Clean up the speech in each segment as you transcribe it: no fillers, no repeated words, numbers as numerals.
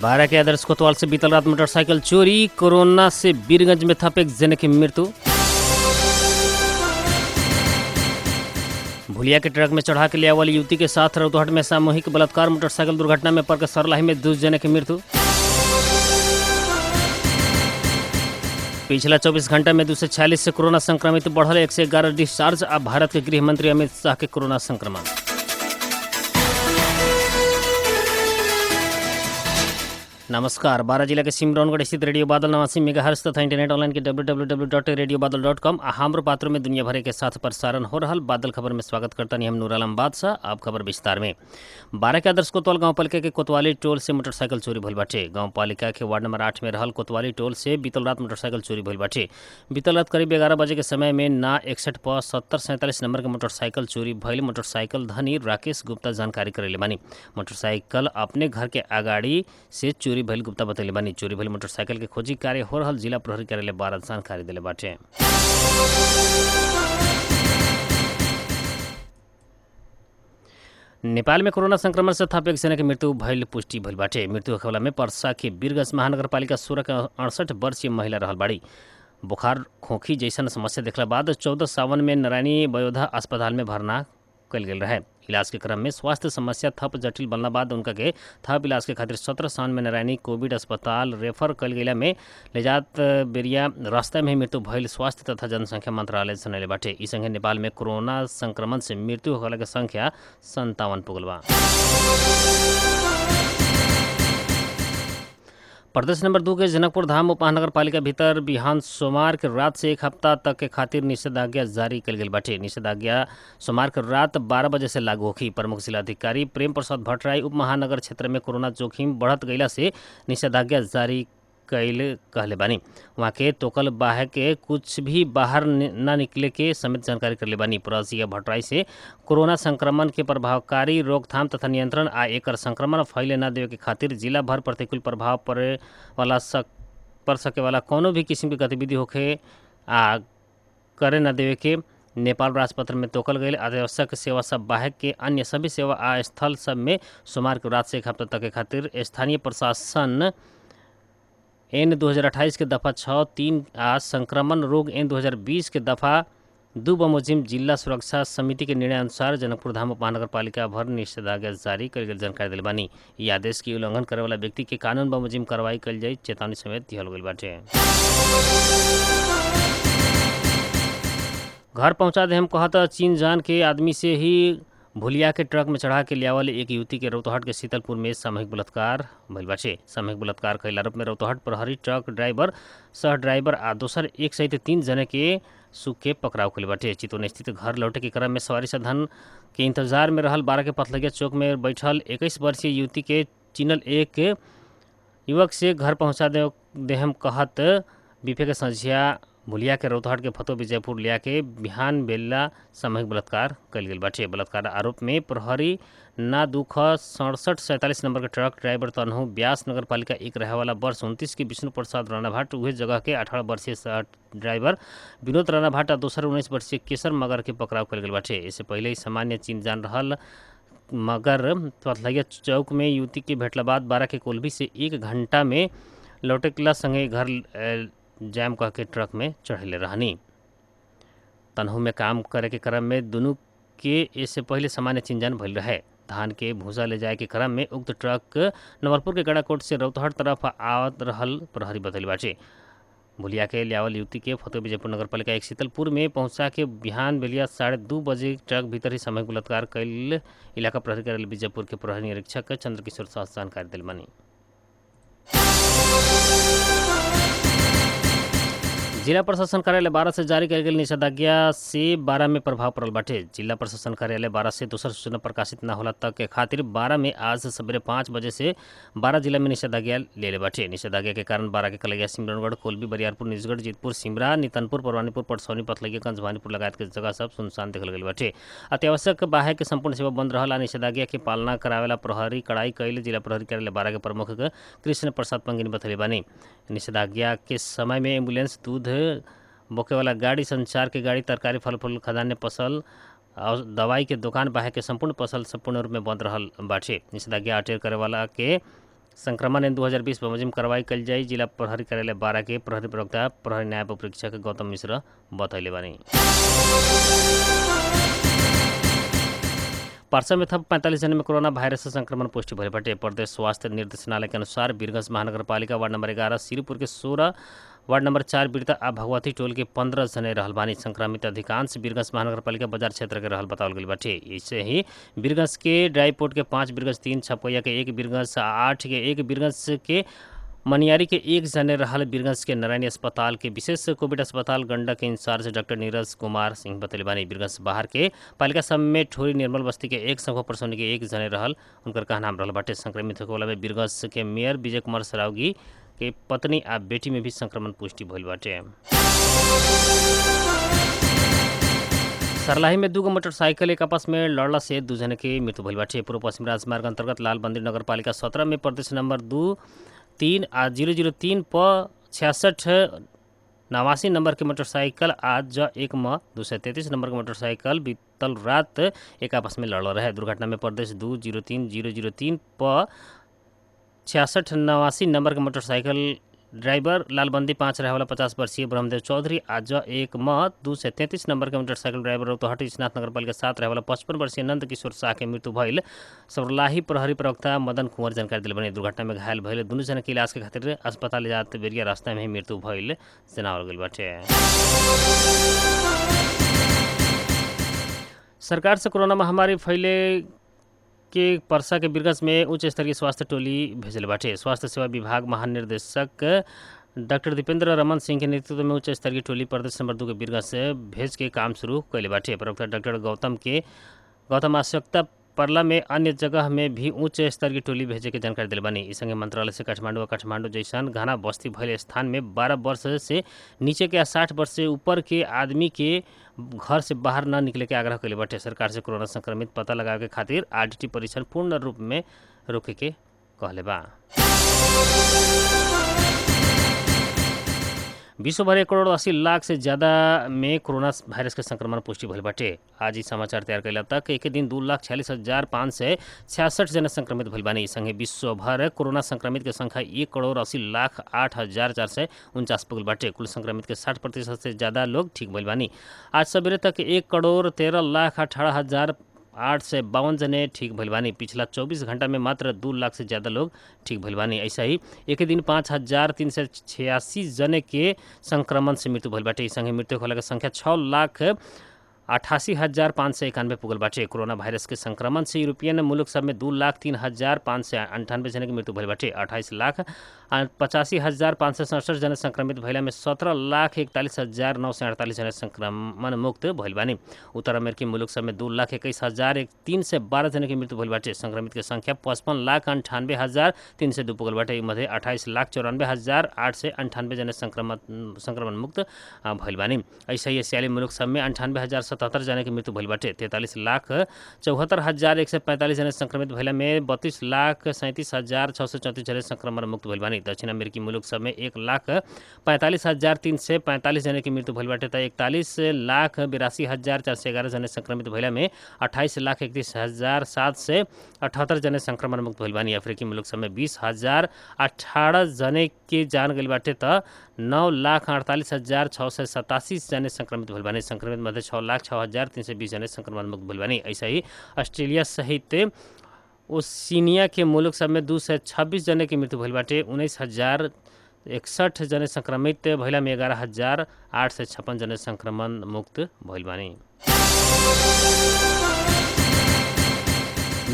बारा के आदर्श कोतवाल से बीतल रात मोटरसाइकिल चोरी। कोरोना से बीरगंज में थप एक जने की मृत्यु। भुलिया के ट्रक में चढ़ा के ले वाली युवती के साथ रौतहट में सामूहिक बलात्कार। मोटरसाइकिल दुर्घटना में पड़कर सरलाही में 2 जने की मृत्यु। पिछला 24 घंटा में 246 से कोरोना संक्रमित बढ़ल 111 डिस्चार्ज। अब भारत के गृह मंत्री अमित शाह के कोरोना संक्रमण। नमस्कार। बारा जिला के सिमरौनगढ़ स्थित रेडियो बादल 89 मेगाहर्ट्ज तथा इंटरनेट ऑनलाइन के www.radiobadal.com आहाम्र पात्रों में दुनिया भर के साथ प्रसारण हो रहा बादल खबर में स्वागत करता नहीं हम नूर आलम बादशाह। अब खबर विस्तार में। बारा के आदर्श कोतवाल गांव पालिका के कोतवाली टोल से मोटरसाइकिल चोरी भइल बाटे। गांव पालिका के वार्ड नंबर 8 में रहल कोतवाली टोल से बीतल रात मोटरसाइकिल चोरी भइल बाटे। बीतल रात करीब 11 बजे के समय में ना 61 पर 7047 नंबर के मोटरसाइकिल चोरी भइल। मोटरसाइकिल धनी राकेश गुप्ता जानकारी करेले बानी। मोटरसाइकिल अपने घर के अगाड़ी से चोरी भइल गुप्ता बतैले बानी। चोरी भइल मोटरसाइकिल के खोजी कार्य हो रहल जिला प्रहरी कार्यालय बारा जानकारी दिले बाटे। नेपाल में कोरोना संक्रमण से थप एक जने के मृत्यु भइल पुष्टि भइल बाटे। मृत्यु होखेवाला में पर्सा के बीरगंज महानगरपालिका 16 के 68 वर्षीय महिला रहल बाड़ी। बुखार खोखी जैसन समस्या देखला बाद 14 सावन में नारायणी वयोधा अस्पताल में भर्ना कल गेल रहे। इलाज के क्रम में स्वास्थ्य समस्या थप जटिल बनला बाद उनका के थप इलाज के खातिर 17 सावन में नारायणी कोविड अस्पताल रेफर कल गेला में ले जात बेरिया रास्ता में मृत्यु भइल स्वास्थ्य तथा जनसंख्या मंत्रालय जनैले बाटे। ई संगे नेपाल में कोरोना संक्रमण से मृत्यु होने के संख्या 57 पुगल बा। प्रदेश नंबर 2 के जनकपुर धाम उपमहानगर पालिका भीतर बिहान सोमवार के रात से 1 हफ्ता तक के खातिर निषेधाज्ञा जारी कल गेल बाटे। निषेधाज्ञा सोमवार के रात 12 बजे से लागू होगी। प्रमुख जिलाधिकारी प्रेम प्रसाद भट्टराई उपमहानगर क्षेत्र में कोरोना जोखिम बढ़त गईला से निषेधाज्ञा जारी कैल कहले बानी। वहाँ के तोकल बाहे के कुछ भी बाहर न निकले के समेत जानकारी करले बानी। प्रसिया भट्टराई से कोरोना संक्रमण के प्रभावकारी रोकथाम तथा नियंत्रण आ एकर संक्रमण फैले न देवे के खातिर जिला भर प्रतिकूल प्रभाव पड़ सके वाला कोनो भी किस्म की गतिविधि होखे आ करे न देवे के नेपाल राजपत्र में तोकल गए अत्यावश्यक सेवा सब बाहे के अन्य सभी सेवा आ स्थल सब में सोमवार के रात से 1 हफ्ता तक के खातिर स्थानीय प्रशासन एन 2028 के दफा 6(3) आ संक्रमण रोग एन 2020 के दफा 2 बमोजिम जिला सुरक्षा समिति के निर्णय अनुसार जनकपुर धाम उपमहानगर पालिका भर निषेधाज्ञा जारी कल गेल जानकारी दिल बानी। ई आदेश के उल्लंघन करे वाला व्यक्ति के कानून बमोजिम कार्रवाई कल जाई चेतावनी समेत दिहल गइल बाटे। घर पहुंचा दे हम कहता चीन जान के आदमी से ही भुलिया के ट्रक में चढ़ा के लियावल एक युवती के रौतहट के शीतलपुर में सामूहिक बलात्कार भइल बाटे। सामूहिक बलात्कार कईल आरोप में रौतहट प्रहरी ट्रक ड्राइवर सह ड्राइवर आ दोसर एक सहित 3 जने के सुख के पकड़ाव कईल बाटे। चितौन स्थित घर लौटे के क्रम में सवारी साधन के इंतजार में रहल 12 के पथलगिया चौक में बैठल 21 वर्षीय युवती के चिन्हल एक युवक से घर पहुंचा दे हम कहत बीफे के संझिया भुलिया के रौतहट के फतो विजयपुर लिया के बिहान बेला सामूहिक बलात्कार कल गेल बाटे। बलात्कार आरोप में प्रहरी ना 26747 नंबर के ट्रक ड्राइवर तनहु ब्यास नगर पालिका 1 रहे वाला वर्ष 29 के विष्णु प्रसाद राणा भाट उहे जगह के 18 वर्षीय ड्राइवर विनोद राणा भाट आ दोसर 19 वर्षीय केसर मगर के पकड़ाव कल गेल बाटे। इससे पहले ही सामान्य चीन जान रहल मगर पथलगिया चौक में युवती के भेटला बाद 12 के कोल्भी से 1 घंटा में लौटेला संगे घर जैम कह के ट्रक में चढ़ेले रहनी। तनहू में काम करे के क्रम में दोनों के इससे पहले सामान्य चिंजान भइल रहे। धान के भूसा ले जाए के क्रम में उक्त ट्रक नवलपुर के गड़ाकोट से रौतहट तरफ आवत रहल प्रहरी बतैल बाटे। भुलिया के लियावल युवती के फतो विजयपुर नगर पालिका 1 शीतलपुर में पहुंचा के बिहान बेलिया 2:30 बजे ट्रक भीतर ही सामूहिक बलात्कार कैल इलाका प्रहरी कार्यालय विजयपुर के प्रहरी निरीक्षक चंद्रकिशोर साह जानकारी दिल बानी। जिला प्रशासन कार्यालय बारा से जारी कल गेल निषेधाज्ञा से बारा में प्रभाव पड़ल बाटे। जिला प्रशासन कार्यालय बारा से दूसर सूचना प्रकाशित न होला तक के खातिर बारा में आज सवेरे 5 बजे से बारा जिला में निषेधाज्ञा ले बाटे। निषेधाज्ञा के कारण बारा के कलैया सिमरौनगढ़ कोल्बी बरियारपुर निजगढ़ जीतपुर सिमरा नीतनपुर परवानीपुर पटसौनी पथलगियागंज भवानीपुर लगायत के जगह सब सुनसान देखल गई बाटे। अत्यावश्यक बाहे के संपूर्ण सेवा बंद रहल। निषेधाज्ञा के पालना करावेला प्रहरी कड़ाई कैल जिला प्रहरी कार्यालय बारा के प्रमुख कृष्ण प्रसाद पंगिनी बतैले बानी। निषेधाज्ञा के समय में एम्बुलेंस दूध बोके वाला गाड़ी संचार के गाड़ी तरकारी फल फूल खदान फसल और दवाई के दुकान बाहे के संपूर्ण फसल संपूर्ण रूप में बंद रहल बाटे। निषेधाज्ञा अटेर करे वाला के संक्रमण इन 2020 में कार्रवाई कल जाई। जिला प्रहरी कार्यालय 12 के प्रहरी प्रवक्ता प्रहरी न्याय परीक्षक गौतम मिश्र बतैले बानी। पर्सा में थप 45 जन में कोरोना वायरस से संक्रमण पुष्टि भइल बाटे। प्रदेश स्वास्थ्य निर्देशनालय के अनुसार वीरगंज महानगरपालिका वार्ड नंबर 11, श्रीपुर के 16, वार्ड नंबर 4 बिरता आ भगवती टोल के 15 जने रहल बानी। संक्रमित अधिकांश वीरगंज महानगरपालिका बाजार क्षेत्र के रहल बतावल गइल बाटे। इससे ही वीरगंज के ड्राईपोर्ट के 5, वीरगंज 3, छपैया के 1, वीरगंज 8 के 1, वीरगंज के मनियारी के 1 जने रहल। वीरगंज के नारायणी अस्पताल के विशेष कोविड अस्पताल गंडक के इंचार्ज डॉक्टर नीरज कुमार सिंह बतैले बानी। वीरगंज बाहर के पालिका सब में ठोरी निर्मल बस्ती के 1 संख्या परसौनी के 1 जने रहल। उनकर कहनाम रहल बाटे। संक्रमित होने वाला में वीरगंज के मेयर विजय कुमार सरावगी के पत्नी आ बेटी में भी संक्रमण पुष्टि भइल बाटे। सरलाही में 2 मोटरसाइकिल एक आपस में लड़ला से 2 जने के मृत्यु भइल बाटे। पूर्व पश्चिम राजमार्ग अंतर्गत लालबंदी नगरपालिका 17 में प्रदेश नंबर 2, 3 आ 003 प 66 89 नंबर के मोटरसाइकिल आज 1 म 233 नंबर के मोटरसाइकिल बीतल रात एक आपस में लड़ल रहे। दुर्घटना में प्रदेश 2, 03, 003 प 66 89 नंबर के मोटरसाइकिल ड्राइवर लालबंदी 5 रहे वाला 50 वर्षीय ब्रह्मदेव चौधरी, आज 1 म 233 नंबर के मोटरसाइकिल ड्राइवर रौतहट स्नात नगरपालिका 7 रहे वाला 55 वर्षीय नंद किशोर शाह के मृत्यु भइल। सरलाही प्रहरी प्रवक्ता मदन कुंवर जानकारी दिल बनी। दुर्घटना में घायल भइल दुनू जन के इलाज के खातिर अस्पताल जात बेरिया रास्ता में ही मृत्यु भइल जनावल गइल बाटे। सरकार से कोरोना महामारी फैले के पर्सा के वीरगंज में उच्च स्तरीय स्वास्थ्य टोली भेजल बाटे। स्वास्थ्य सेवा विभाग महानिर्देशक डॉक्टर दीपेंद्र रमन सिंह के नेतृत्व में उच्च स्तरीय टोली प्रदेश नंबर 2 के वीरगंज से भेज के काम शुरू कैले बाटे। प्रवक्ता डॉक्टर गौतम आवश्यकता परला में अन्य जगह में भी उच्च स्तरीय टोली भेजे के जानकारी दिल बानी। इस संगे मंत्रालय से काठमांडू जैसन घना बस्ती भइल स्थान में 12 वर्ष से नीचे के 60 वर्ष से ऊपर के आदमी के घर से बाहर न निकले के आग्रह कैले बाटे। सरकार से कोरोना संक्रमित पता लगावे के खातिर आरटीटी परीक्षण पूर्ण रूप में रोके के कहले बा। विश्व भर 1,80,00,000 से ज़्यादा में कोरोना वायरस के संक्रमण पुष्टि भइल बाटे। आज ही समाचार तैयार कैला तक एक दिन 2,46,566 जने संक्रमित भइल बानी। संगे विश्व भर कोरोना संक्रमित के संख्या 1,80,08,449 पुगल बाटे। कुल संक्रमित के 60% से ज़्यादा लोग ठीक भइल बानी। आज सवेरे तक 1,13,18,852 जने ठीक भइल बानी। पिछला 24 घंटा में मात्र 2 लाख से ज़्यादा लोग ठीक भइल बानी। ऐसा ही एक दिन 5,386 जने के संक्रमण से मृत्यु भइल बाटे। संगे मृत्यु होला के संख्या 6,88,591 पुगल बाटे। कोरोना वायरस के संक्रमण से यूरोपियन मुल्क सब में 2,03,598 जने की मृत्यु भइल बाटे। 28,85,567 जने संक्रमित भइला में 17,41,948 जने संक्रमण मुक्त भइल बानी। उत्तर अमेरिकी मुल्क सब में 2,21,312 जने की मृत्यु भइल बाटे। संक्रमित के संख्या 55,98,302 पुगल बाटे। मध्य 28,94,898 जने संक्रमण मुक्त भइल बानी। ऐसा ही एशियाली मुल्क सब में 98,077 जने की मृत्यु भइल बाटे। 43,74,145 जने संक्रमित भइला में 32,37,634 जने संक्रमण मुक्त भइल बानी। दक्षिण अमेरिकी मुल्क सब में 1,45,345 जने की मृत्यु भइल बाटे। 41,82,411 जने संक्रमित भइला में 28,31,778 जने संक्रमण मुक्त भइल बानी। अफ्रीकी मुल्क सब में 20,018 जने की जान गइल बाटे। 9,48,687 जने संक्रमित भइल बानी। संक्रमित मध्ये 6,06,320 जने संक्रमण मुक्त भइल बानी। ऐसा ही ऑस्ट्रेलिया सहित ओशिनिया के मुल्क सब में 226 जने की मृत्यु भइल बाटे। 19,061 जने संक्रमित भइला में 11,856 जने संक्रमण मुक्त भइल बानी।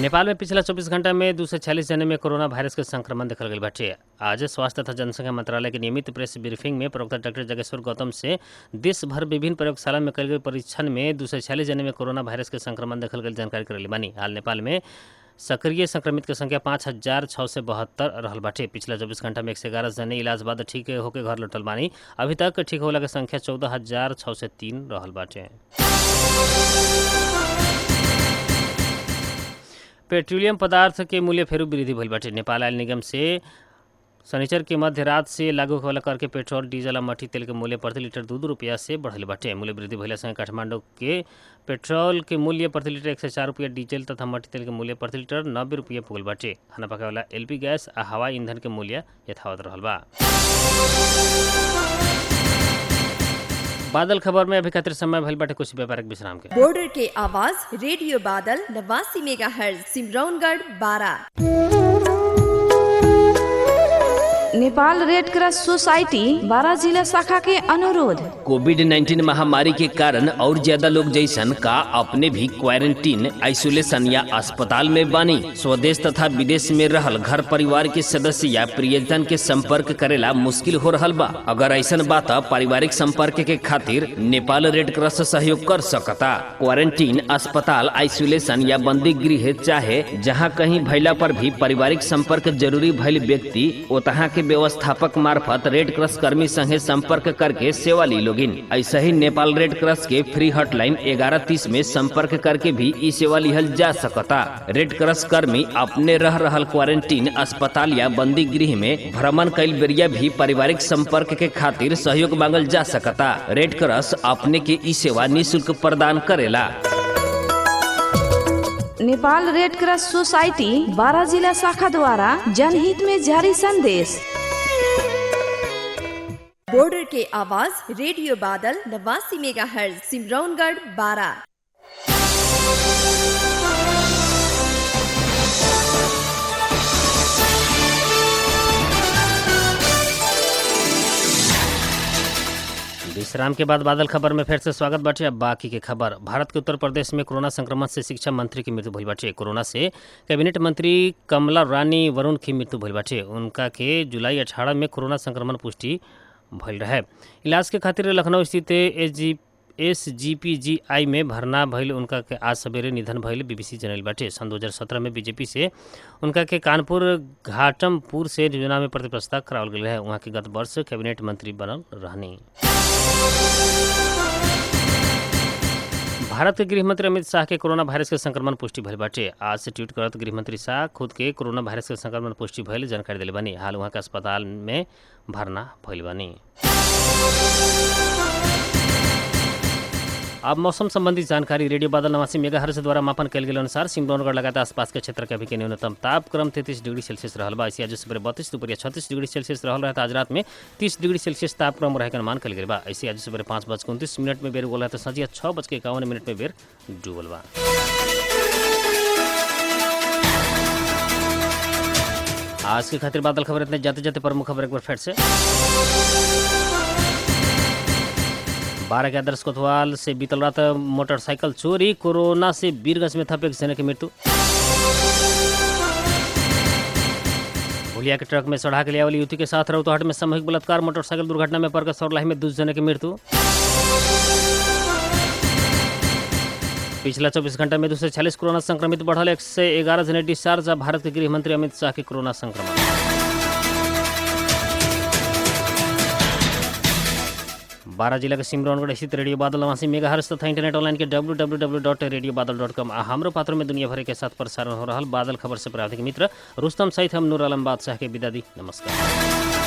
नेपाल में पिछला 24 घंटा में 246 जने में कोरोना वायरस के संक्रमण देखल गइल बाटे। आज स्वास्थ्य तथा जनसंख्या मंत्रालय के नियमित प्रेस ब्रीफिंग में प्रवक्ता डॉक्टर जगेश्वर गौतम से देश भर विभिन्न प्रयोगशाला में कल गए परीक्षण में 246 जने में कोरोना वायरस के संक्रमण देखल गइल जानकारी करेली बानी। हाल नेपाल में सक्रिय संक्रमित के संख्या 5,672 रहल बाटे। पिछला 24 घंटा में 111 जने इलाज बाद ठीक होकर घर लौटल बानी। अभी तक ठीक होला के संख्या 14,603 रहल बाटे। पेट्रोलियम पदार्थ के मूल्य फेरू वृद्धि भइल बाटे। नेपाल आयल निगम से शनिचर के मध्य रात से लागू होने करके पेट्रोल डीजल और मट्टी तेल के मूल्य प्रति लीटर 2 रुपया से बढ़ल बाटे। मूल्य वृद्धि भइला संगे काठमांडू के पेट्रोल के मूल्य प्रति लीटर 104 रुपया, डीजल तथा मट्टी तेल के मूल्य प्रति लीटर 90 रुपया पुगल बाटे। खाना पकावे वाला एलपी गैस आ हवाई ईंधन के मूल्य यथावत रहल बा। बादल खबर में अभी खातिर समय भइल बाटे कुछ व्यापारिक विश्राम के। बॉर्डर के आवाज radio Badal 89 megahertz Simraungadh 12। Nepal red cross society 12 जिला शाखा के अनुरोध। कोविड-19 महामारी के कारण और ज्यादा लोग जैसन का अपने भी क्वारंटीन, आइसोलेशन या अस्पताल में बानी। स्वदेश तथा विदेश में रहल घर परिवार के सदस्य या प्रियजन के संपर्क करेला मुश्किल हो रहल बा। अगर ऐसन बात पारिवारिक संपर्क के खातिर नेपाल रेड क्रॉस सहयोग कर सकता। क्वारंटीन, अस्पताल, आइसोलेशन या बंदी गृह चाहे जहाँ कहीं भैला पर भी पारिवारिक संपर्क जरूरी भइल व्यक्ति ओतहा के व्यवस्थापक मार्फत रेड क्रॉस कर्मी संगे संपर्क करके सेवा ली लोगिन। ऐसा ही नेपाल रेड क्रॉस के फ्री हॉटलाइन 1130 में संपर्क करके भी ई सेवा लिहल जा सकता। रेड क्रॉस कर्मी अपने रह रहल क्वारंटीन, अस्पताल या बंदी गृह में भ्रमण कैल बेरिया भी पारिवारिक संपर्क के खातिर सहयोग मांगल जा सकता। रेड क्रॉस अपने के ई सेवा निःशुल्क प्रदान करेला। नेपाल रेड क्रॉस सोसाइटी 12 जिला शाखा द्वारा जनहित में जारी संदेश। बॉर्डर के आवाज रेडियो बादल 89 मेगाहर्ट्ज सिमरौनगढ़ 12। विश्राम के बाद बादल खबर में फिर से स्वागत बाटे। अब बाकी के खबर। भारत के उत्तर प्रदेश में कोरोना संक्रमण से शिक्षा मंत्री की मृत्यु भइल बाटे। कोरोना से कैबिनेट मंत्री कमला रानी वरुण की मृत्यु भइल बाटे। उनका के जुलाई 18 में कोरोना संक्रमण पुष्टि भइल रहे। इलाज के खातिर लखनऊ स्थित SGPGI में भर्ना भइल उनका के आज सवेरे निधन भइल बीबीसी जनल बाटे। सन 2017 में बीजेपी से उनका के कानपुर घाटमपुर से योजना में प्रतिस्पर्धा करावल गई है। वहाँ के गत वर्ष कैबिनेट मंत्री बनल रहनी। भारत के गृह मंत्री अमित शाह के कोरोना वायरस के संक्रमण पुष्टि भइल बाटे। आज से ट्वीट करत गृह मंत्री शाह खुद के कोरोना वायरस के संक्रमण पुष्टि भइल जानकारी दिले बानी। हाल वहाँ के अस्पताल में भर्ना भइल बानी। अब मौसम संबंधी जानकारी। रेडियो बादल 89 मेगाहर्ट्ज द्वारा मापन कल गेल अनुसार सिमरौनगढ़ लगातार आसपास के क्षेत्र के अभी के न्यूनतम तापक्रम 33 डिग्री सेल्सियस रहल बा। ऐसे आज सुबह 32, दोपहर 36 डिग्री सेल्सियस रहल रहा। आज रात में 30 डिग्री सेल्सियस तापक्रम रहे के अनुमान कल गेल बा। ऐसे आज सुबह 5:29 में बेर उगल है तो संझिया 6:51 में बेर डूबल बा। आज के खातिर बादल खबर इतने जाते जाते प्रमुख खबर एक बार फिर से। 12 के आदर्श कोतवाल से बीतल रात मोटरसाइकिल चोरी। कोरोना से बीरगंज में था एक जने की मृत्यु। भुलिया के ट्रक में चढ़ा के लिया वाली युवती के साथ रौतहट में सामूहिक बलात्कार। मोटरसाइकिल दुर्घटना में पड़कर सौरलाही में 2 जने की मृत्यु। पिछला 24 घंटा में 246 कोरोना संक्रमित बढ़ल। 111 जने डिस्चार्ज। भारत के गृह मंत्री अमित शाह के कोरोना संक्रमण। 12 जिला के सिमरौनगढ़ स्थित रेडियो बादल 89 मेगाहर्ट्ज तथा इंटरनेट ऑनलाइन के www.radiobadal.com आ हमरो पात्रों में दुनिया भर के साथ प्रसारण हो रहा। बादल खबर से प्राधिक मित्र रुस्तम सहित हम नूर आलम बादशाह के विदा दी। नमस्कार।